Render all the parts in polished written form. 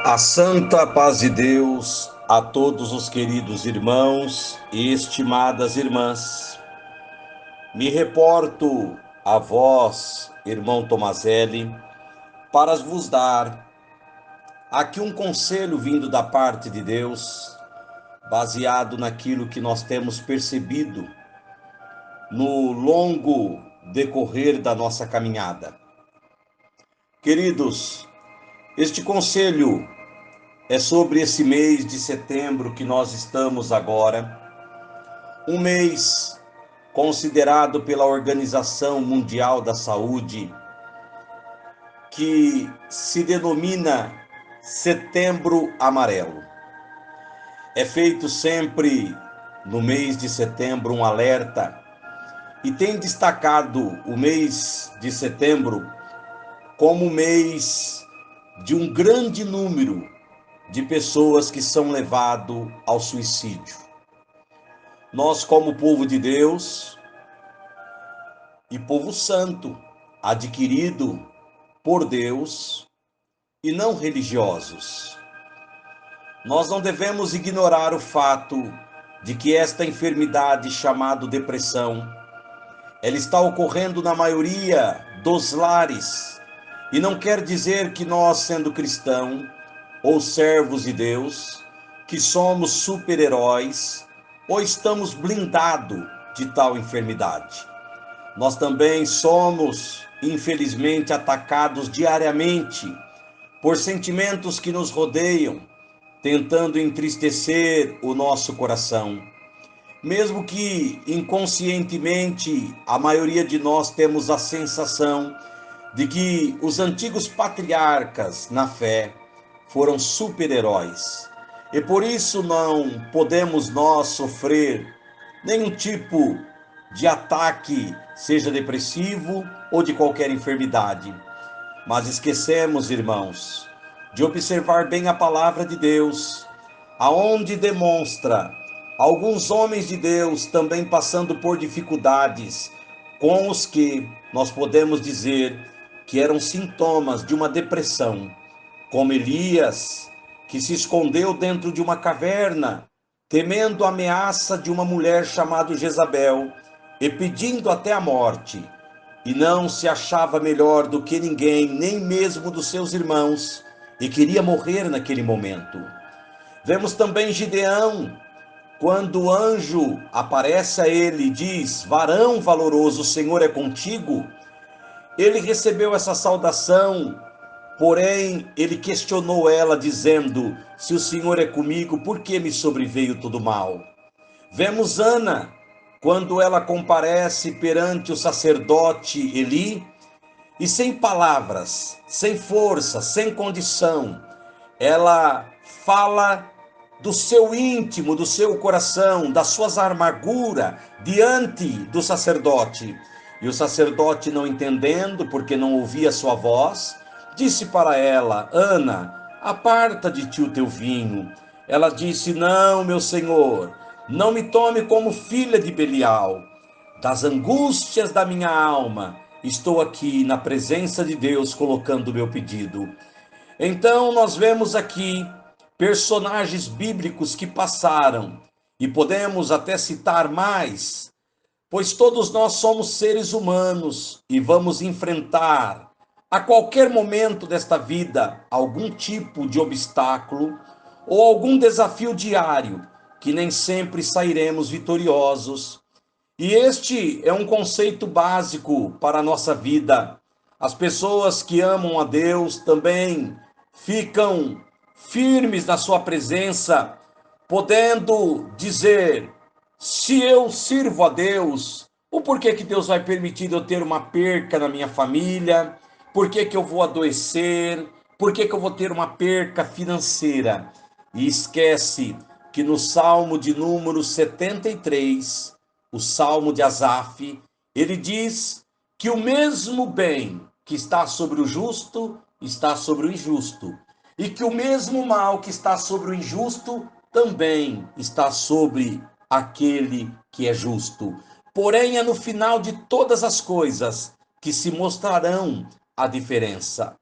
A santa paz de Deus a todos os queridos irmãos e estimadas irmãs. Me reporto a vós, irmão Tomazelli, para vos dar aqui um conselho vindo da parte de Deus, baseado naquilo que nós temos percebido no longo decorrer da nossa caminhada. Queridos, este conselho é sobre esse mês de setembro que nós estamos agora, um mês considerado pela Organização Mundial da Saúde, que se denomina Setembro Amarelo. É feito sempre no mês de setembro um alerta e tem destacado o mês de setembro como o mês de um grande número de pessoas que são levadas ao suicídio. Nós, como povo de Deus e povo santo, adquirido por Deus e não religiosos, nós não devemos ignorar o fato de que esta enfermidade chamada depressão, ela está ocorrendo na maioria dos lares, e não quer dizer que nós, sendo cristão ou servos de Deus, que somos super-heróis ou estamos blindados de tal enfermidade. Nós também somos, infelizmente, atacados diariamente por sentimentos que nos rodeiam, tentando entristecer o nosso coração. Mesmo que inconscientemente a maioria de nós temos a sensação de que os antigos patriarcas na fé foram super-heróis. E por isso não podemos nós sofrer nenhum tipo de ataque, seja depressivo ou de qualquer enfermidade. Mas esquecemos, irmãos, de observar bem a palavra de Deus, aonde demonstra alguns homens de Deus também passando por dificuldades, com os que nós podemos dizer que eram sintomas de uma depressão, como Elias, que se escondeu dentro de uma caverna, temendo a ameaça de uma mulher chamada Jezabel, e pedindo até a morte, e não se achava melhor do que ninguém, nem mesmo dos seus irmãos, e queria morrer naquele momento. Vemos também Gideão, quando o anjo aparece a ele e diz: varão valoroso, o Senhor é contigo. Ele recebeu essa saudação, porém ele questionou ela, dizendo: se o Senhor é comigo, por que me sobreveio todo mal? Vemos Ana, quando ela comparece perante o sacerdote Eli, e sem palavras, sem força, sem condição, ela fala do seu íntimo, do seu coração, das suas amarguras diante do sacerdote. E o sacerdote, não entendendo, porque não ouvia sua voz, disse para ela: Ana, aparta de ti o teu vinho. Ela disse: não, meu senhor, não me tome como filha de Belial. Das angústias da minha alma, estou aqui na presença de Deus colocando o meu pedido. Então nós vemos aqui personagens bíblicos que passaram, e podemos até citar mais, pois todos nós somos seres humanos e vamos enfrentar a qualquer momento desta vida algum tipo de obstáculo ou algum desafio diário que nem sempre sairemos vitoriosos. E este é um conceito básico para a nossa vida. As pessoas que amam a Deus também ficam firmes na sua presença, podendo dizer: se eu sirvo a Deus, o porquê que Deus vai permitir eu ter uma perca na minha família? Por que que eu vou adoecer? Por que que eu vou ter uma perca financeira? E esquece que no Salmo de número 73, o Salmo de Asaf, ele diz que o mesmo bem que está sobre o justo está sobre o injusto, e que o mesmo mal que está sobre o injusto também está sobre aquele que é justo. Porém, é no final de todas as coisas que se mostrarão a diferença.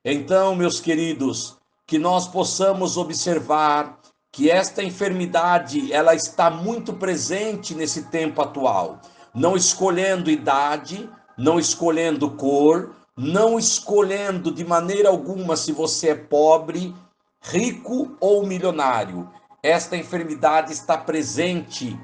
Então, meus queridos, que nós possamos observar que esta enfermidade, ela está muito presente nesse tempo atual, não escolhendo idade, não escolhendo cor, não escolhendo de maneira alguma se você é pobre, rico ou milionário. Esta enfermidade está presente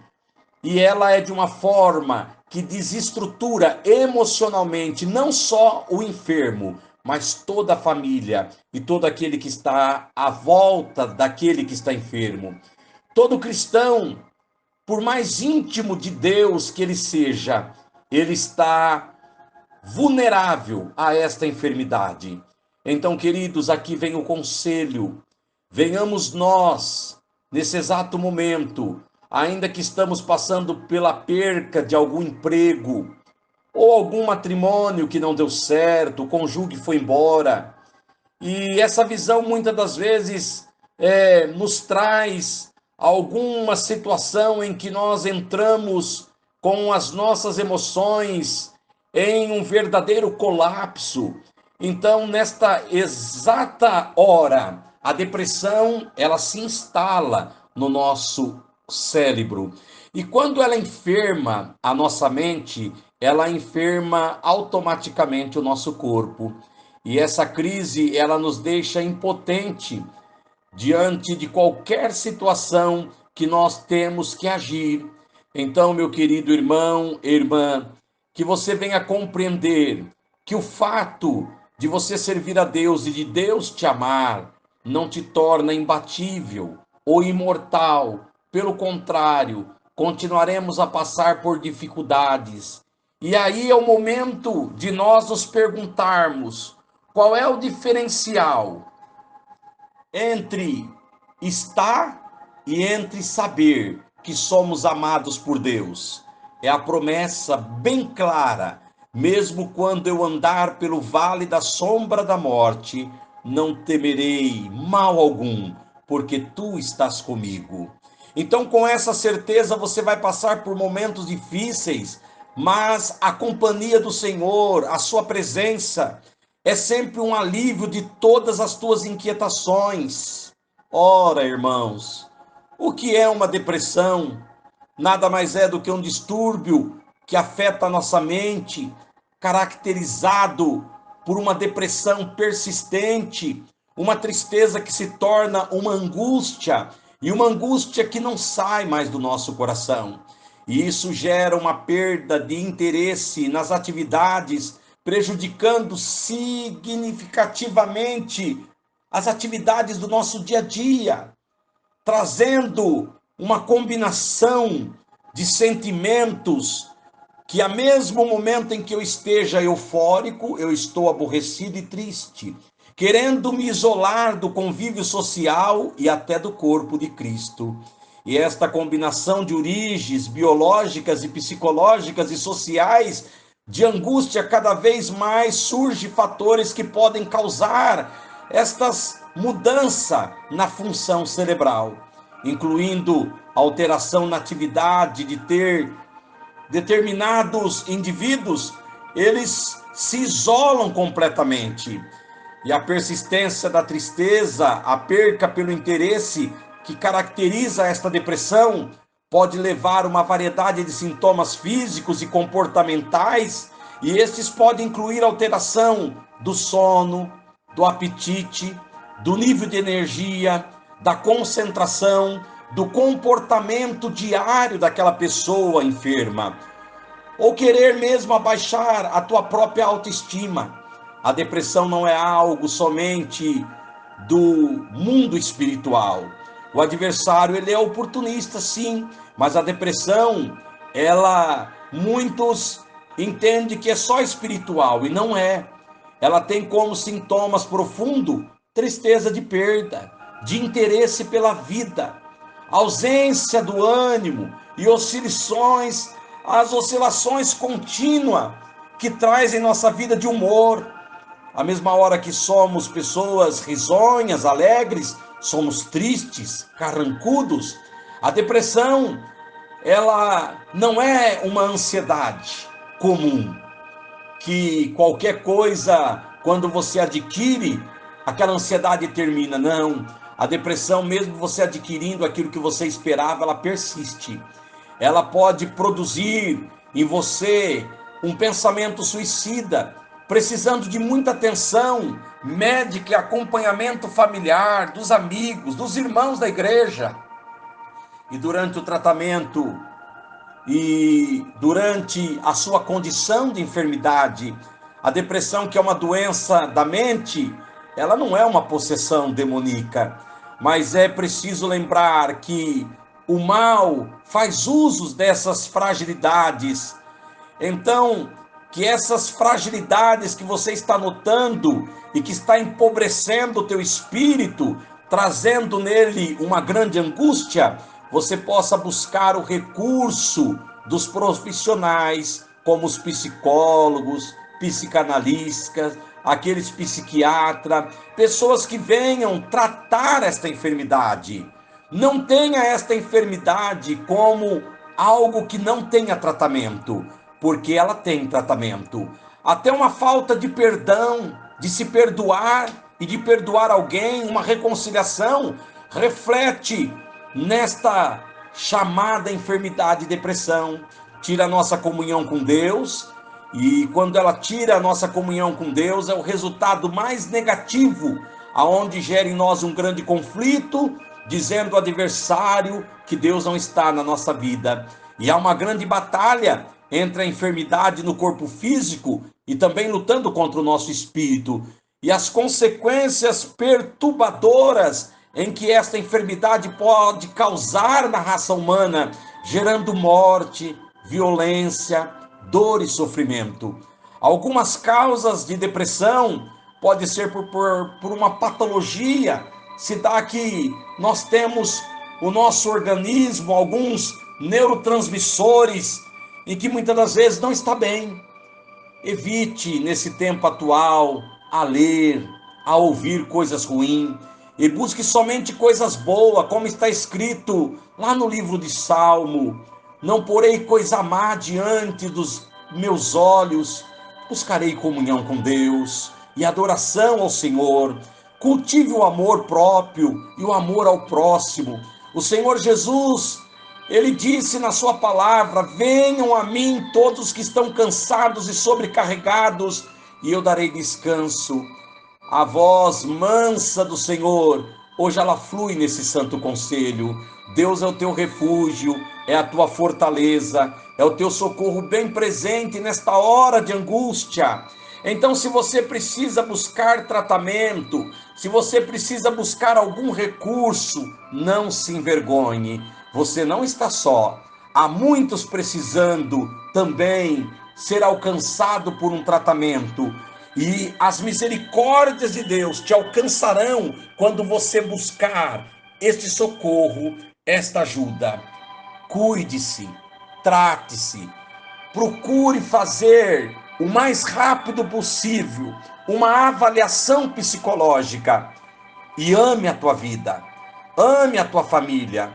e ela é de uma forma que desestrutura emocionalmente não só o enfermo, mas toda a família e todo aquele que está à volta daquele que está enfermo. Todo cristão, por mais íntimo de Deus que ele seja, ele está vulnerável a esta enfermidade. Então, queridos, aqui vem o conselho. Venhamos nós, nesse exato momento, ainda que estamos passando pela perca de algum emprego, ou algum matrimônio que não deu certo, o cônjuge foi embora. E essa visão muitas das vezes nos traz alguma situação em que nós entramos com as nossas emoções em um verdadeiro colapso. Então, nesta exata hora, a depressão, ela se instala no nosso cérebro. E quando ela enferma a nossa mente, ela enferma automaticamente o nosso corpo. E essa crise, ela nos deixa impotente diante de qualquer situação que nós temos que agir. Então, meu querido irmão, irmã, que você venha compreender que o fato de você servir a Deus e de Deus te amar não te torna imbatível ou imortal. Pelo contrário, continuaremos a passar por dificuldades. E aí é o momento de nós nos perguntarmos: qual é o diferencial entre estar e entre saber que somos amados por Deus? É a promessa bem clara: mesmo quando eu andar pelo vale da sombra da morte, não temerei mal algum, porque tu estás comigo. Então, com essa certeza, você vai passar por momentos difíceis, mas a companhia do Senhor, a sua presença, é sempre um alívio de todas as tuas inquietações. Ora, irmãos, o que é uma depressão? Nada mais é do que um distúrbio que afeta a nossa mente, caracterizado por uma depressão persistente, uma tristeza que se torna uma angústia, e uma angústia que não sai mais do nosso coração. E isso gera uma perda de interesse nas atividades, prejudicando significativamente as atividades do nosso dia a dia, trazendo uma combinação de sentimentos que, ao mesmo momento em que eu esteja eufórico, eu estou aborrecido e triste, querendo me isolar do convívio social e até do corpo de Cristo. E esta combinação de origens biológicas e psicológicas e sociais de angústia, cada vez mais surge fatores que podem causar estas mudança na função cerebral, incluindo alteração na atividade de ter determinados indivíduos, eles se isolam completamente. E a persistência da tristeza, a perca pelo interesse que caracteriza esta depressão, pode levar a uma variedade de sintomas físicos e comportamentais, e estes podem incluir alteração do sono, do apetite, do nível de energia, da concentração, do comportamento diário daquela pessoa enferma, ou querer mesmo abaixar a tua própria autoestima. A depressão não é algo somente do mundo espiritual. O adversário, ele é oportunista, sim, mas a depressão, muitos entendem que é só espiritual, e não é. Ela tem como sintomas profundo tristeza de perda, de interesse pela vida, ausência do ânimo e as oscilações contínuas que traz em nossa vida de humor. À mesma hora que somos pessoas risonhas, alegres, somos tristes, carrancudos. A depressão, ela não é uma ansiedade comum, que qualquer coisa, quando você adquire, aquela ansiedade termina. Não, a depressão, mesmo você adquirindo aquilo que você esperava, ela persiste. Ela pode produzir em você um pensamento suicida, precisando de muita atenção médica e acompanhamento familiar, dos amigos, dos irmãos da igreja. E durante o tratamento e durante a sua condição de enfermidade, a depressão, que é uma doença da mente, ela não é uma possessão demoníaca, mas é preciso lembrar que o mal faz usos dessas fragilidades. Então, que essas fragilidades que você está notando e que está empobrecendo o teu espírito, trazendo nele uma grande angústia, você possa buscar o recurso dos profissionais, como os psicólogos, psicanalistas, aqueles psiquiatras, pessoas que venham tratar esta enfermidade. Não tenha esta enfermidade como algo que não tenha tratamento, porque ela tem tratamento. Até uma falta de perdão, de se perdoar e de perdoar alguém, uma reconciliação, reflete nesta chamada enfermidade, depressão. Tira a nossa comunhão com Deus, e quando ela tira a nossa comunhão com Deus, é o resultado mais negativo, aonde gera em nós um grande conflito, dizendo ao adversário que Deus não está na nossa vida. E há uma grande batalha entre a enfermidade no corpo físico e também lutando contra o nosso espírito. E as consequências perturbadoras em que esta enfermidade pode causar na raça humana, gerando morte, violência, dor e sofrimento. Algumas causas de depressão pode ser por uma patologia. Se dá que nós temos o nosso organismo, alguns neurotransmissores, em que muitas das vezes não está bem. Evite, nesse tempo atual, a ler, a ouvir coisas ruins, e busque somente coisas boas, como está escrito lá no livro de Salmo: não porei coisa má diante dos meus olhos, buscarei comunhão com Deus e adoração ao Senhor. Cultive o amor próprio e o amor ao próximo. O Senhor Jesus, ele disse na sua palavra: venham a mim todos que estão cansados e sobrecarregados, e eu darei descanso. A voz mansa do Senhor, hoje ela flui nesse santo conselho. Deus é o teu refúgio, é a tua fortaleza, é o teu socorro bem presente nesta hora de angústia. Então, se você precisa buscar tratamento, se você precisa buscar algum recurso, não se envergonhe. Você não está só. Há muitos precisando também ser alcançado por um tratamento. E as misericórdias de Deus te alcançarão quando você buscar este socorro, esta ajuda. Cuide-se, trate-se, procure fazer o mais rápido possível uma avaliação psicológica e ame a tua vida, ame a tua família,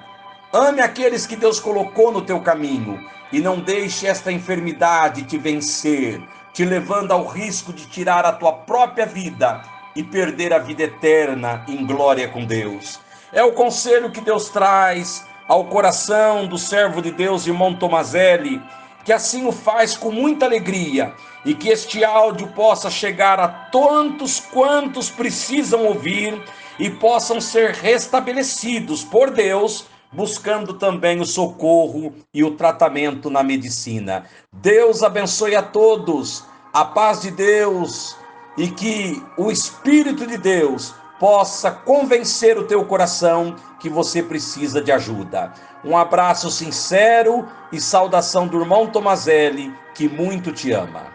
ame aqueles que Deus colocou no teu caminho e não deixe esta enfermidade te vencer, te levando ao risco de tirar a tua própria vida e perder a vida eterna em glória com Deus. É o conselho que Deus traz ao coração do servo de Deus, irmão Tomazelli, que assim o faz com muita alegria, e que este áudio possa chegar a tantos quantos precisam ouvir e possam ser restabelecidos por Deus, buscando também o socorro e o tratamento na medicina. Deus abençoe a todos, a paz de Deus, e que o Espírito de Deus possa convencer o teu coração que você precisa de ajuda. Um abraço sincero e saudação do irmão Tomazelli, que muito te ama.